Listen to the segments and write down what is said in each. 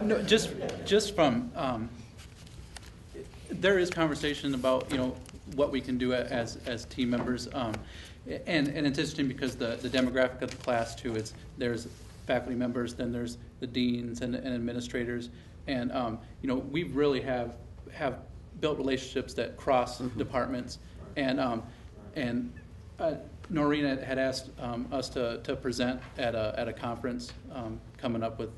No, just from there is conversation about what we can do as team members, and it's interesting because the demographic of the class too is there's faculty members, then there's the deans and administrators, and we really have built relationships that cross departments, and Noreen had asked us to present at a conference coming up with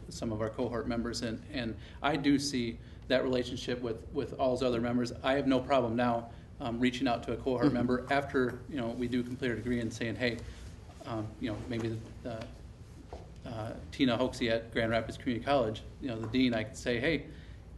some of our cohort members, and I do see that relationship with all those other members. I have no problem now reaching out to a cohort member after we do complete our degree and saying, hey, maybe Tina Hoaxie at Grand Rapids Community College, the dean, I could say, hey,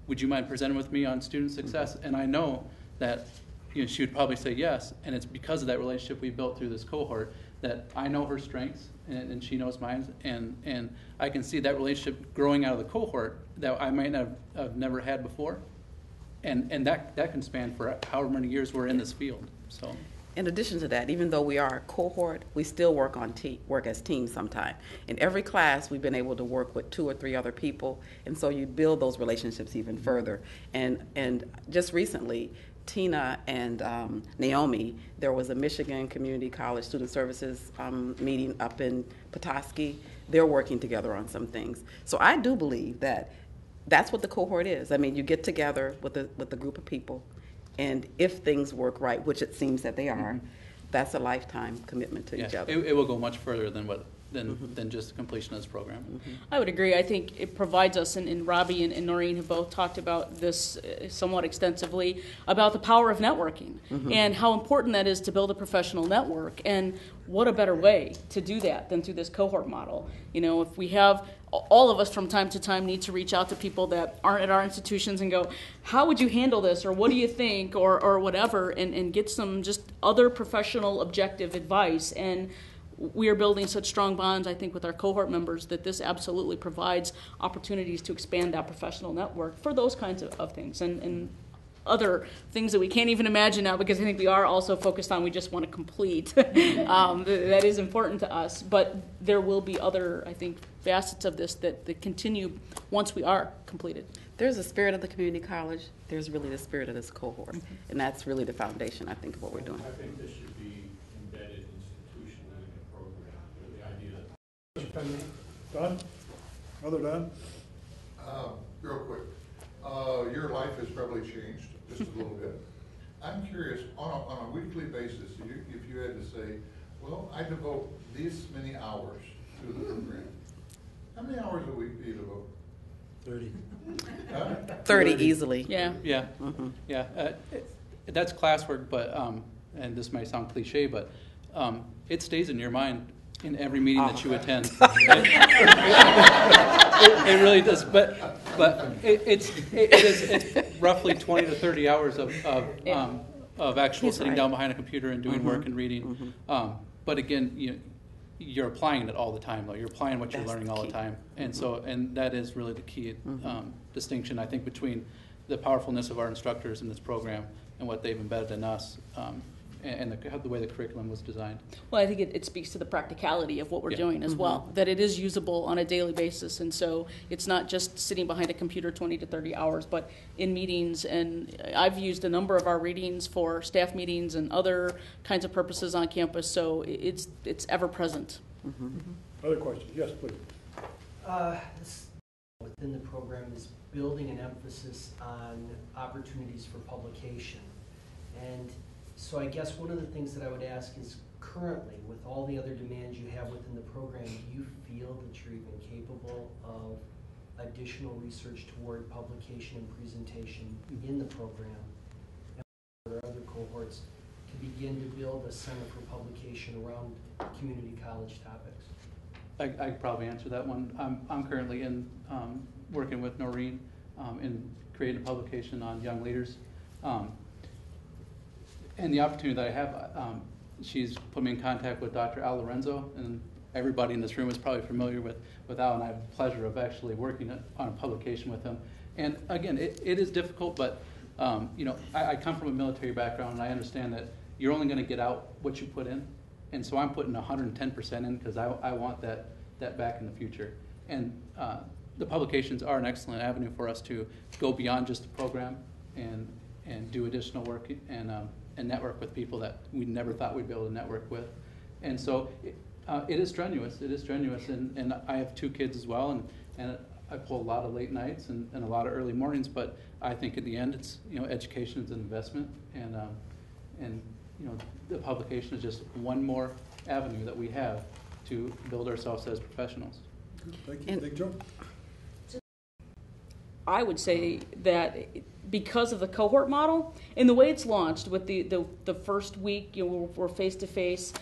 would you mind presenting with me on student success? And I know that she would probably say yes, and it's because of that relationship we built through this cohort that I know her strengths and she knows mine, and I can see that relationship growing out of the cohort that I might not have never had before, and that can span for however many years we're in this field. So. In addition to that, even though we are a cohort, we still work as teams sometimes. In every class, we've been able to work with 2 or 3 other people, and so you build those relationships even further. And just recently, Tina and Naomi, there was a Michigan Community College Student Services meeting up in Petoskey. They're working together on some things. So I do believe that that's what the cohort is. I mean, you get together with a group of people, and if things work right, which it seems that they are, that's a lifetime commitment to each other. It will go much further than just the completion of this program. I would agree. I think it provides us, and Robbie and Noreen have both talked about this somewhat extensively, about the power of networking and how important that is to build a professional network. And what a better way to do that than through this cohort model. If we have, all of us from time to time need to reach out to people that aren't at our institutions and go, how would you handle this, or what do you think, or whatever, and get some just other professional objective advice. And we are building such strong bonds, I think, with our cohort members that this absolutely provides opportunities to expand that professional network for those kinds of things and other things that we can't even imagine now, because I think we are also focused on we just want to complete. That is important to us, but there will be other, I think, facets of this that continue once we are completed. There's a spirit of the community college. There's really the spirit of this cohort, and that's really the foundation, I think, of what we're doing. I think this should be embedded institutionally in the program. The idea that Don? Other Don? Real quick. Your life has probably changed just a little bit. I'm curious, on a weekly basis, if you had to say, well, I devote this many hours to the program, how many hours a week do you devote? 30. 30 easily. Yeah. Yeah. Yeah. That's classwork, but and this might sound cliche, but it stays in your mind in every meeting that you attend. It really does. But it's roughly 20 to 30 hours of actual sitting down behind a computer and doing work and reading. But again, you're applying it all the time, though. You're applying what you're learning all the time, and and that is really the key distinction, I think, between the powerfulness of our instructors in this program and what they've embedded in us, and the way the curriculum was designed. Well, I think it speaks to the practicality of what we're doing as well, that it is usable on a daily basis, and so it's not just sitting behind a computer 20 to 30 hours, but in meetings, and I've used a number of our readings for staff meetings and other kinds of purposes on campus, so it's ever present. Other questions? Yes, please. Within the program is building an emphasis on opportunities for publication. And so I guess one of the things that I would ask is, currently, with all the other demands you have within the program, do you feel that you're even capable of additional research toward publication and presentation in the program, and for other cohorts, to begin to build a center for publication around community college topics? I could probably answer that one. I'm currently working with Noreen in creating a publication on young leaders. And the opportunity that I have, she's put me in contact with Dr. Al Lorenzo, and everybody in this room is probably familiar with Al, and I have the pleasure of actually working on a publication with him. And again, it is difficult, but I come from a military background, and I understand that you're only going to get out what you put in. And so I'm putting 110% in because I want that back in the future. And the publications are an excellent avenue for us to go beyond just the program and do additional work and network with people that we never thought we'd be able to network with. And so it is strenuous. It is strenuous. And I have 2 kids as well, and I pull a lot of late nights and a lot of early mornings, but I think at the end it's, education is an investment, and the publication is just one more avenue that we have to build ourselves as professionals. Thank you. Big Joe? I would say that because of the cohort model and the way it's launched with the first week, we're face to face.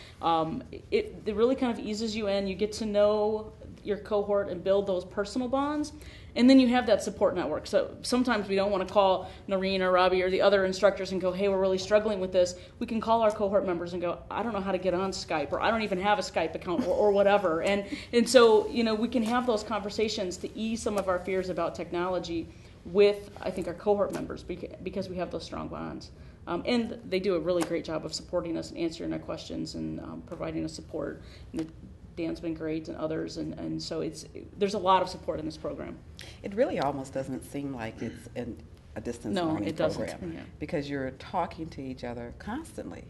It really kind of eases you in. You get to know your cohort and build those personal bonds, and then you have that support network. So sometimes we don't want to call Noreen or Robbie or the other instructors and go, "Hey, we're really struggling with this." We can call our cohort members and go, "I don't know how to get on Skype," or "I don't even have a Skype account," or whatever. And so we can have those conversations to ease some of our fears about technology with, I think, our cohort members because we have those strong bonds. And they do a really great job of supporting us and answering our questions and providing us support. And Dan's been great and others, and so there's a lot of support in this program. It really almost doesn't seem like it's a distance No, learning it doesn't, program yeah. because you're talking to each other constantly.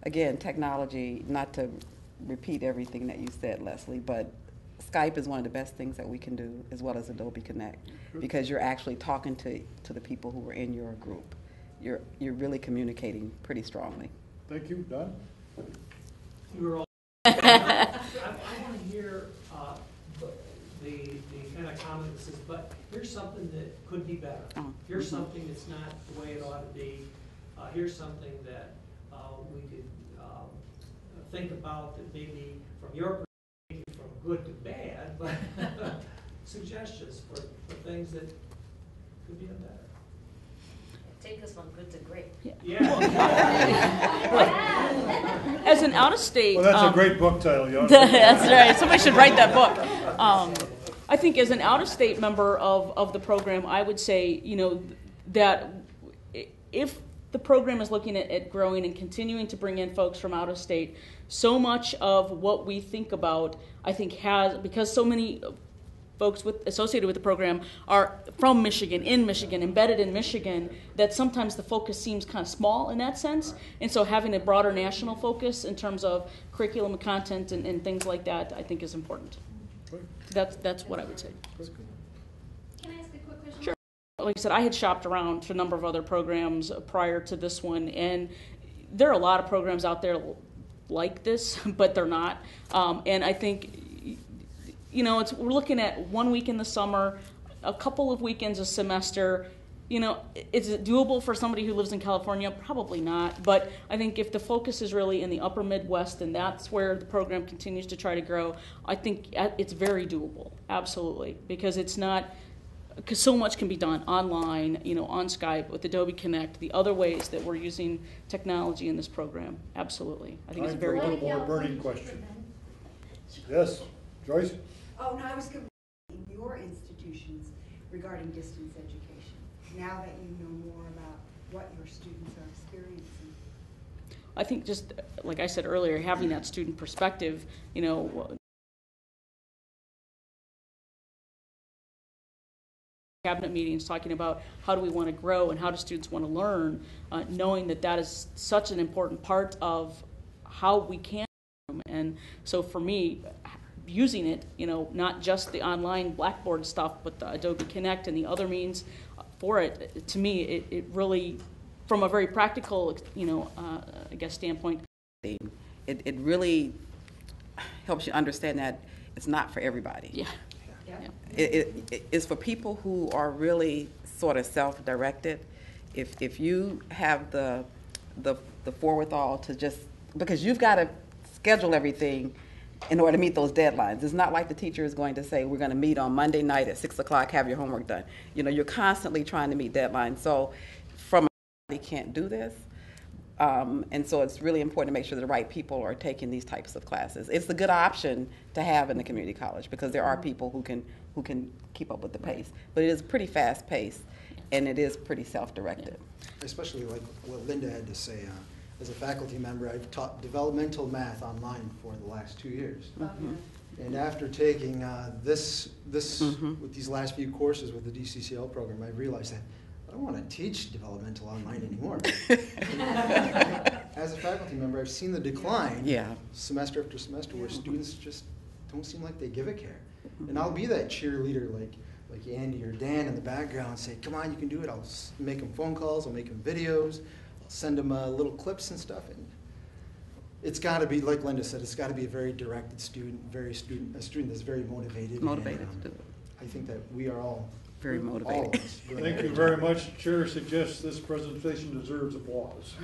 Again, technology, not to repeat everything that you said, Leslie, but Skype is one of the best things that we can do, as well as Adobe Connect, because you're actually talking to the people who are in your group. You're really communicating pretty strongly. Thank you. Don? You were all I want to hear the kind of comment that says, but here's something that could be better. Here's something that's not the way it ought to be. Here's something that we could think about that maybe from your perspective, from good to bad, but suggestions for things that could be done better. Take us from good to great. Yeah. As an out-of-state... Well, that's a great book title, young. That's right. Somebody should write that book. I think as an out-of-state member of the program, I would say, that if the program is looking at growing and continuing to bring in folks from out of state, so much of what we think about, I think, because so many folks associated with the program are from Michigan, in Michigan, embedded in Michigan, that sometimes the focus seems kind of small in that sense. And so having a broader national focus in terms of curriculum and content and things like that, I think is important. That's what I would say. Can I ask a quick question? Sure. Like I said, I had shopped around to a number of other programs prior to this one, and there are a lot of programs out there like this, but they're not. And I think we're looking at 1 week in the summer, a couple of weekends a semester. Is it doable for somebody who lives in California? Probably not. But I think if the focus is really in the upper Midwest and that's where the program continues to try to grow, I think it's very doable, absolutely. Because so much can be done online, on Skype, with Adobe Connect, the other ways that we're using technology in this program. Absolutely. I think it's very Time doable. for one more burning question. Yes, Joyce? Oh, no, I was going to in your institutions regarding distance education, now that you know more about what your students are experiencing. I think just, like I said earlier, having that student perspective, cabinet meetings talking about how do we want to grow and how do students want to learn, knowing that is such an important part of how we can. And so for me, using it, not just the online Blackboard stuff, but the Adobe Connect and the other means for it, to me, it really, from a very practical, I guess, standpoint. It really helps you understand that it's not for everybody. Yeah. It's for people who are really sort of self-directed. If you have the forethought to just, because you've got to schedule everything in order to meet those deadlines. It's not like the teacher is going to say, we're going to meet on Monday night at 6 o'clock, have your homework done. You're constantly trying to meet deadlines. So they can't do this. And so it's really important to make sure the right people are taking these types of classes. It's a good option to have in the community college because there are people who can keep up with the pace. But it is pretty fast paced and it is pretty self-directed. Especially like what Linda had to say. as a faculty member, I've taught developmental math online for the last 2 years. And after taking with these last few courses with the DCCL program, I realized that I don't want to teach developmental online anymore. As a faculty member, I've seen the decline semester after semester where students just don't seem like they give a care. And I'll be that cheerleader like Andy or Dan in the background and say, come on, you can do it. I'll make them phone calls, I'll make them videos, I'll send them little clips and stuff. And it's got to be, like Linda said, it's got to be a very directed student, a student that's very motivated. And, I think that we are all very motivated. All of us, Thank you very much. Chair suggests this presentation deserves applause.